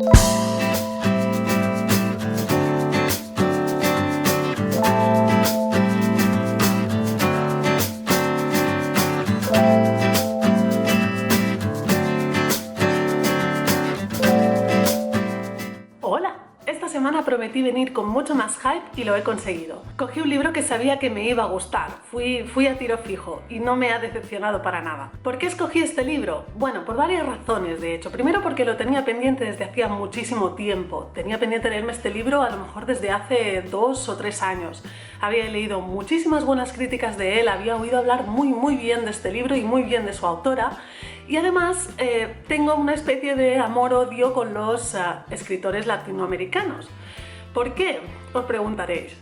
Hola, esta semana prometí venir con mucho más hype y lo he conseguido. Cogí un libro que sabía que me iba a gustar, fui a tiro fijo y no me ha decepcionado para nada. ¿Por qué escogí este libro? Bueno, por varias razones de hecho. Primero porque lo tenía pendiente desde hacía muchísimo tiempo. Tenía pendiente leerme este libro a lo mejor desde hace 2 o 3 años. Había leído muchísimas buenas críticas de él, había oído hablar muy bien de este libro y muy bien de su autora. Y además tengo una especie de amor-odio con los escritores latinoamericanos. ¿Por qué? Os preguntaréis.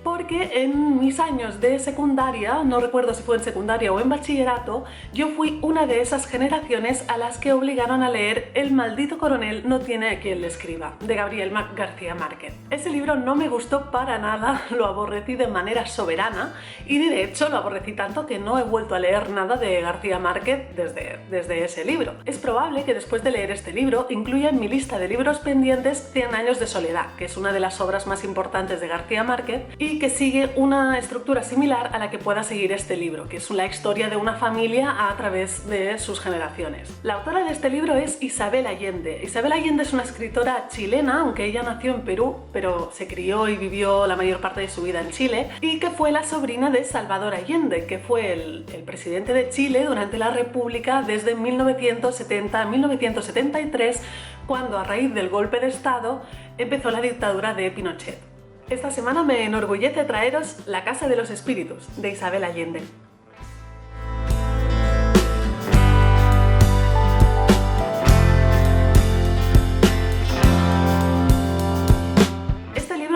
Porque en mis años de secundaria, no recuerdo si fue en secundaria o en bachillerato, yo fui una de esas generaciones a las que obligaron a leer El maldito coronel no tiene a quien le escriba, de Gabriel García Márquez. Ese libro no me gustó para nada, lo aborrecí de manera soberana y de hecho lo aborrecí tanto que no he vuelto a leer nada de García Márquez desde ese libro. Es probable que después de leer este libro incluya en mi lista de libros pendientes 100 años de soledad, que es una de las obras más importantes de García Márquez y que sigue una estructura similar a la que pueda seguir este libro, que es la historia de una familia a través de sus generaciones. La autora de este libro es Isabel Allende. Isabel Allende es una escritora chilena, aunque ella nació en Perú, pero se crió y vivió la mayor parte de su vida en Chile, y que fue la sobrina de Salvador Allende, que fue el presidente de Chile durante la República desde 1970 a 1973, cuando a raíz del golpe de Estado empezó la dictadura de Pinochet. Esta semana me enorgullece traeros La Casa de los Espíritus, de Isabel Allende.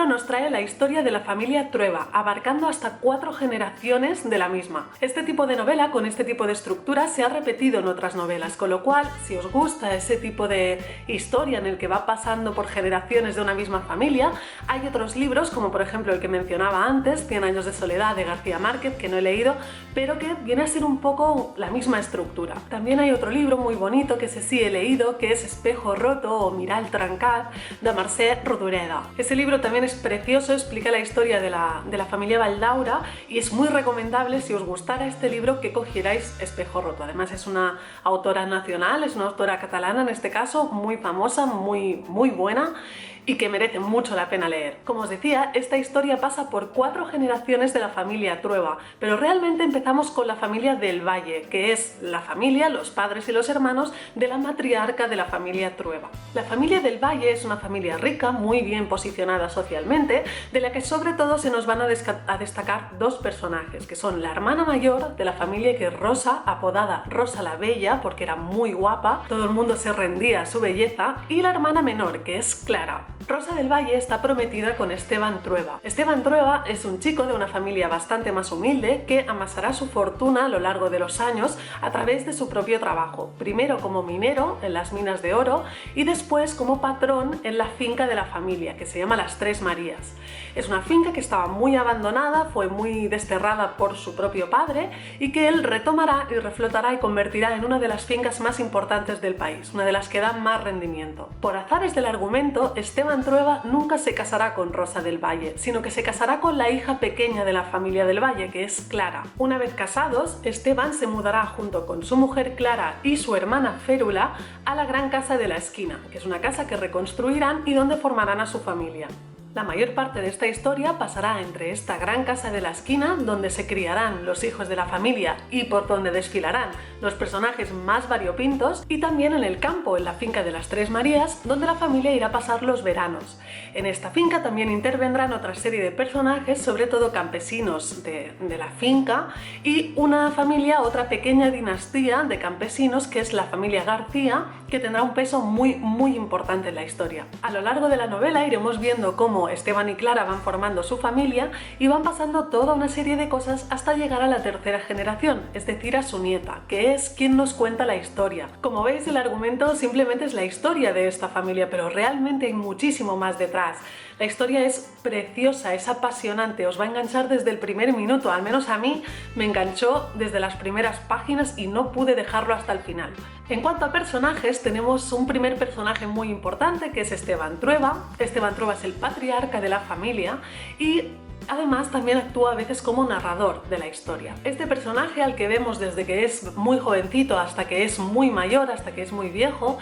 Nos trae la historia de la familia Trueba, abarcando hasta 4 generaciones de la misma. Este tipo de novela, con este tipo de estructura, se ha repetido en otras novelas, con lo cual, si os gusta ese tipo de historia en el que va pasando por generaciones de una misma familia, hay otros libros, como por ejemplo el que mencionaba antes, 100 años de soledad de García Márquez, que no he leído, pero que viene a ser un poco la misma estructura. También hay otro libro muy bonito que ese sí he leído, que es Espejo roto o Miral trencat, de Mercè Rodoreda. Ese libro también es precioso, explica la historia de la familia Valdaura y es muy recomendable, si os gustara este libro, que cogierais Espejo roto. Además es una autora nacional, es una autora catalana en este caso, muy famosa, muy buena y que merece mucho la pena leer. Como os decía, esta historia pasa por 4 generaciones de la familia Trueba, pero realmente empezamos con la familia del Valle, que es la familia, los padres y los hermanos de la matriarca de la familia Trueba. La familia del Valle es una familia rica, muy bien posicionada socialmente, de la que sobre todo se nos van a destacar 2 personajes, que son la hermana mayor de la familia, que es Rosa, apodada Rosa la Bella, porque era muy guapa, todo el mundo se rendía a su belleza, y la hermana menor, que es Clara. Rosa del Valle está prometida con Esteban Trueba. Esteban Trueba es un chico de una familia bastante más humilde que amasará su fortuna a lo largo de los años a través de su propio trabajo, primero como minero en las minas de oro y después como patrón en la finca de la familia, que se llama Las Tres Marías. Es una finca que estaba muy abandonada, fue muy desterrada por su propio padre y que él retomará y reflotará y convertirá en una de las fincas más importantes del país, una de las que dan más rendimiento. Por azares del argumento, Esteban Trueba nunca se casará con Rosa del Valle, sino que se casará con la hija pequeña de la familia del Valle, que es Clara. Una vez casados, Esteban se mudará junto con su mujer Clara y su hermana Férula a la gran casa de la esquina, que es una casa que reconstruirán y donde formarán a su familia. La mayor parte de esta historia pasará entre esta gran casa de la esquina, donde se criarán los hijos de la familia y por donde desfilarán los personajes más variopintos, y también en el campo, en la finca de las Tres Marías, donde la familia irá a pasar los veranos. En esta finca también intervendrán otra serie de personajes, sobre todo campesinos de la finca, y una familia, otra pequeña dinastía de campesinos, que es la familia García, que tendrá un peso muy importante en la historia. A lo largo de la novela iremos viendo cómo Esteban y Clara van formando su familia y van pasando toda una serie de cosas hasta llegar a la tercera generación, es decir, a su nieta, que es quien nos cuenta la historia. Como veis, el argumento simplemente es la historia de esta familia, pero realmente hay muchísimo más detrás. La historia es preciosa, es apasionante, os va a enganchar desde el primer minuto, al menos a mí me enganchó desde las primeras páginas y no pude dejarlo hasta el final. En cuanto a personajes, tenemos un primer personaje muy importante que es Esteban Trueba. Esteban Trueba es el patriarca de la familia y además también actúa a veces como narrador de la historia. Este personaje, al que vemos desde que es muy jovencito hasta que es muy mayor, hasta que es muy viejo,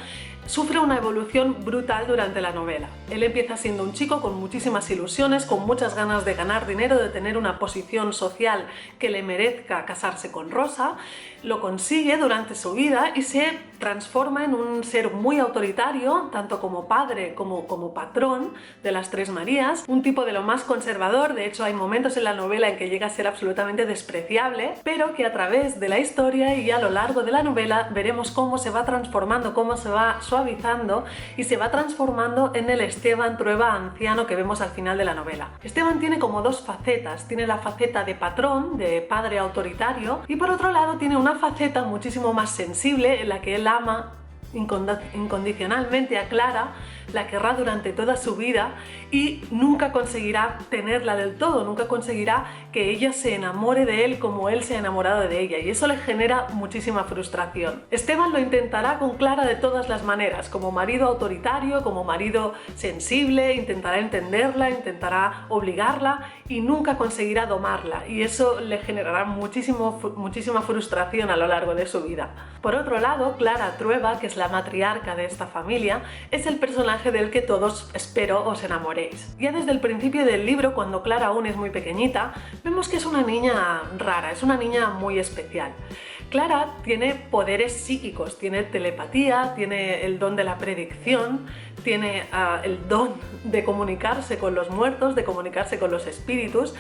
sufre una evolución brutal durante la novela. Él empieza siendo un chico con muchísimas ilusiones, con muchas ganas de ganar dinero, de tener una posición social que le merezca casarse con Rosa, lo consigue durante su vida y se transforma en un ser muy autoritario, tanto como padre como patrón de las Tres Marías, un tipo de lo más conservador. De hecho, hay momentos en la novela en que llega a ser absolutamente despreciable, pero que a través de la historia y a lo largo de la novela veremos cómo se va transformando, cómo se va suavizando y se va transformando en el Esteban Trueba anciano que vemos al final de la novela. Esteban tiene como dos facetas. Tiene la faceta de patrón, de padre autoritario, y por otro lado tiene una faceta muchísimo más sensible en la que él ama incondicionalmente a Clara, la querrá durante toda su vida y nunca conseguirá tenerla del todo, nunca conseguirá que ella se enamore de él como él se ha enamorado de ella, y eso le genera muchísima frustración. Esteban lo intentará con Clara de todas las maneras, como marido autoritario, como marido sensible, intentará entenderla, intentará obligarla y nunca conseguirá domarla, y eso le generará muchísima frustración a lo largo de su vida. Por otro lado, Clara Trueba, que es la matriarca de esta familia, es el personaje del que todos espero os enamoréis. Ya desde el principio del libro, cuando Clara aún es muy pequeñita, vemos que es una niña rara, es una niña muy especial. Clara tiene poderes psíquicos, tiene telepatía, tiene el don de la predicción, tiene el don de comunicarse con los muertos, de comunicarse con los espíritus,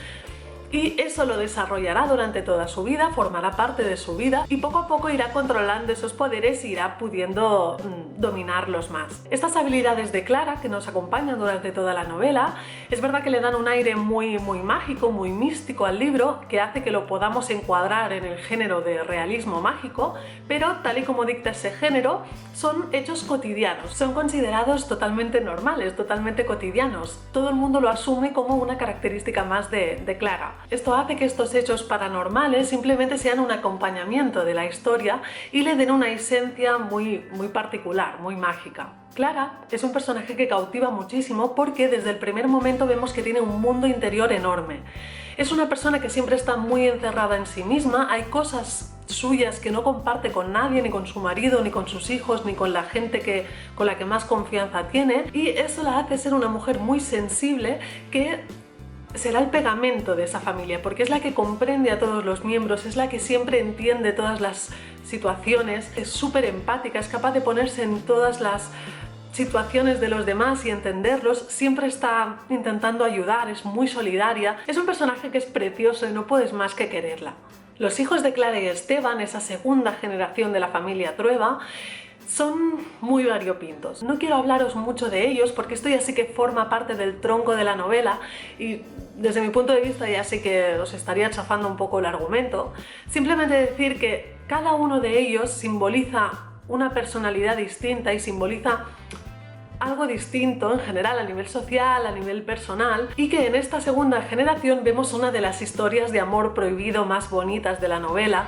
y eso lo desarrollará durante toda su vida, formará parte de su vida y poco a poco irá controlando esos poderes e irá pudiendo dominarlos más. Estas habilidades de Clara, que nos acompañan durante toda la novela, es verdad que le dan un aire muy mágico, muy místico al libro, que hace que lo podamos encuadrar en el género de realismo mágico, pero tal y como dicta ese género, son hechos cotidianos, son considerados totalmente normales, totalmente cotidianos. Todo el mundo lo asume como una característica más de Clara. Esto hace que estos hechos paranormales simplemente sean un acompañamiento de la historia y le den una esencia muy particular, muy mágica. Clara es un personaje que cautiva muchísimo porque desde el primer momento vemos que tiene un mundo interior enorme. Es una persona que siempre está muy encerrada en sí misma, hay cosas suyas que no comparte con nadie, ni con su marido, ni con sus hijos, ni con la gente con la que más confianza tiene, y eso la hace ser una mujer muy sensible que será el pegamento de esa familia, porque es la que comprende a todos los miembros, es la que siempre entiende todas las situaciones, es súper empática, es capaz de ponerse en todas las situaciones de los demás y entenderlos, siempre está intentando ayudar, es muy solidaria, es un personaje que es precioso y no puedes más que quererla. Los hijos de Clara y Esteban, esa segunda generación de la familia Trueba, son muy variopintos. No quiero hablaros mucho de ellos porque esto ya sí que forma parte del tronco de la novela y desde mi punto de vista ya sí que os estaría chafando un poco el argumento. Simplemente decir que cada uno de ellos simboliza una personalidad distinta y simboliza algo distinto en general a nivel social, a nivel personal, y que en esta segunda generación vemos una de las historias de amor prohibido más bonitas de la novela,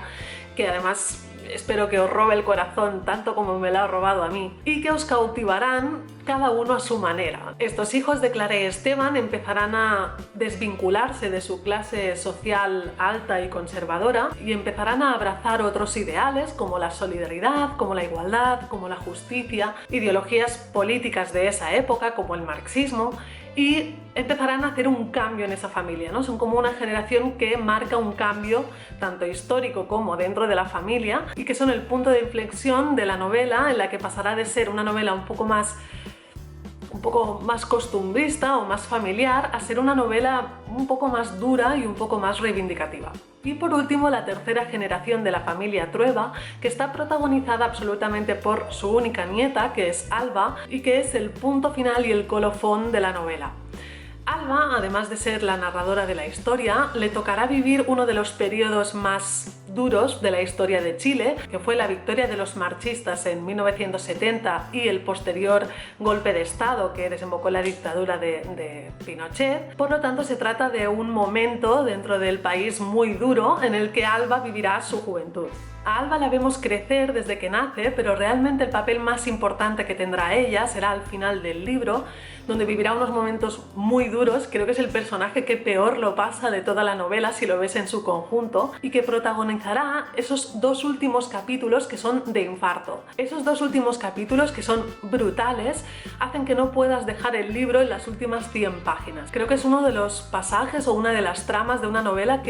que además espero que os robe el corazón tanto como me lo ha robado a mí y que os cautivarán cada uno a su manera. Estos hijos de Clara y Esteban empezarán a desvincularse de su clase social alta y conservadora y empezarán a abrazar otros ideales como la solidaridad, como la igualdad, como la justicia, ideologías políticas de esa época como el marxismo, y empezarán a hacer un cambio en esa familia, ¿no? Son como una generación que marca un cambio tanto histórico como dentro de la familia y que son el punto de inflexión de la novela, en la que pasará de ser una novela un poco más costumbrista o más familiar a ser una novela un poco más dura y un poco más reivindicativa. Y por último, la tercera generación de la familia Trueba, que está protagonizada absolutamente por su única nieta, que es Alba, y que es el punto final y el colofón de la novela. Alba, además de ser la narradora de la historia, le tocará vivir uno de los periodos más duros de la historia de Chile, que fue la victoria de los marchistas en 1970 y el posterior golpe de Estado que desembocó en la dictadura de Pinochet. Por lo tanto, se trata de un momento dentro del país muy duro en el que Alba vivirá su juventud. A Alba la vemos crecer desde que nace, pero realmente el papel más importante que tendrá ella será al final del libro, donde vivirá unos momentos muy duros. Creo que es el personaje que peor lo pasa de toda la novela si lo ves en su conjunto, y que protagonizará esos dos últimos capítulos que son de infarto. Esos dos últimos capítulos, que son brutales, hacen que no puedas dejar el libro en las últimas 100 páginas. Creo que es uno de los pasajes o una de las tramas de una novela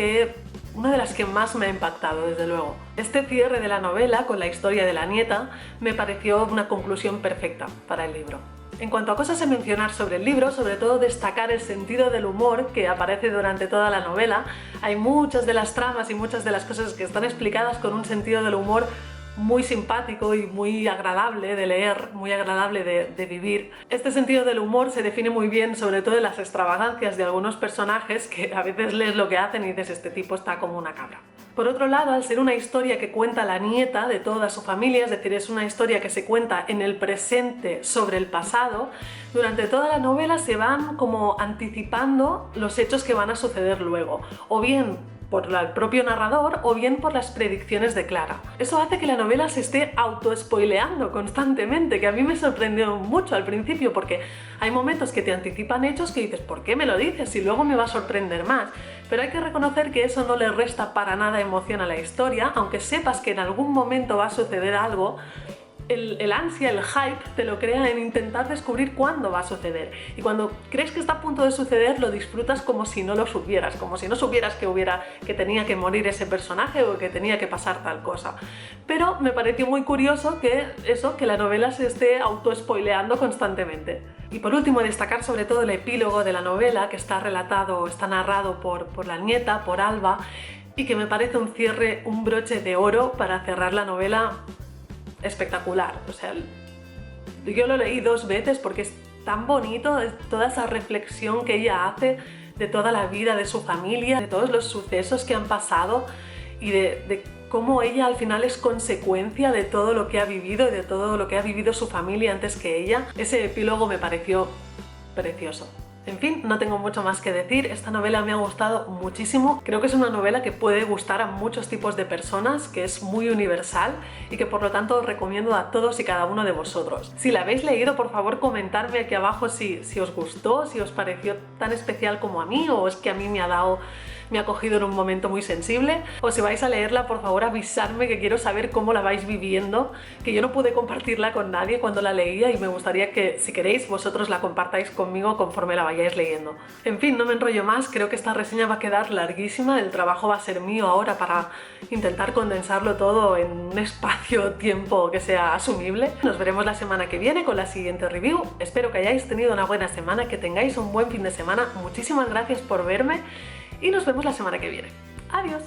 una de las que más me ha impactado, desde luego. Este cierre de la novela, con la historia de la nieta, me pareció una conclusión perfecta para el libro. En cuanto a cosas a mencionar sobre el libro, sobre todo destacar el sentido del humor que aparece durante toda la novela. Hay muchas de las tramas y muchas de las cosas que están explicadas con un sentido del humor muy simpático y muy agradable de leer, muy agradable de vivir. Este sentido del humor se define muy bien, sobre todo en las extravagancias de algunos personajes, que a veces lees lo que hacen y dices, este tipo está como una cabra. Por otro lado, al ser una historia que cuenta la nieta de toda su familia, es decir, es una historia que se cuenta en el presente sobre el pasado, durante toda la novela se van como anticipando los hechos que van a suceder luego, o bien por el propio narrador o bien por las predicciones de Clara. Eso hace que la novela se esté auto-spoileando constantemente, que a mí me sorprendió mucho al principio, porque hay momentos que te anticipan hechos que dices, ¿por qué me lo dices? Y luego me va a sorprender más. Pero hay que reconocer que eso no le resta para nada emoción a la historia, aunque sepas que en algún momento va a suceder algo. El ansia, el hype, te lo crea en intentar descubrir cuándo va a suceder. Y cuando crees que está a punto de suceder, lo disfrutas como si no lo supieras, como si no supieras que tenía que morir ese personaje o que tenía que pasar tal cosa. Pero me pareció muy curioso que la novela se esté auto-spoileando constantemente. Y por último, destacar sobre todo el epílogo de la novela, que está narrado por la nieta, por Alba, y que me parece un cierre, un broche de oro para cerrar la novela espectacular. O sea, yo lo leí 2 veces porque es tan bonito, toda esa reflexión que ella hace de toda la vida de su familia, de todos los sucesos que han pasado y de cómo ella al final es consecuencia de todo lo que ha vivido y de todo lo que ha vivido su familia antes que ella. Ese epílogo me pareció precioso. En fin, no tengo mucho más que decir. Esta novela me ha gustado muchísimo. Creo que es una novela que puede gustar a muchos tipos de personas, que es muy universal y que por lo tanto os recomiendo a todos y cada uno de vosotros. Si la habéis leído, por favor comentadme aquí abajo si os gustó, si os pareció tan especial como a mí, o es que a mí me ha cogido en un momento muy sensible. O si vais a leerla, por favor avisadme, que quiero saber cómo la vais viviendo, que yo no pude compartirla con nadie cuando la leía y me gustaría que, si queréis, vosotros la compartáis conmigo conforme la vayáis leyendo. En fin, no me enrollo más, creo que esta reseña va a quedar larguísima, el trabajo va a ser mío ahora para intentar condensarlo todo en un espacio-tiempo que sea asumible. Nos veremos la semana que viene con la siguiente review. Espero que hayáis tenido una buena semana, que tengáis un buen fin de semana. Muchísimas gracias por verme y nos vemos la semana que viene. ¡Adiós!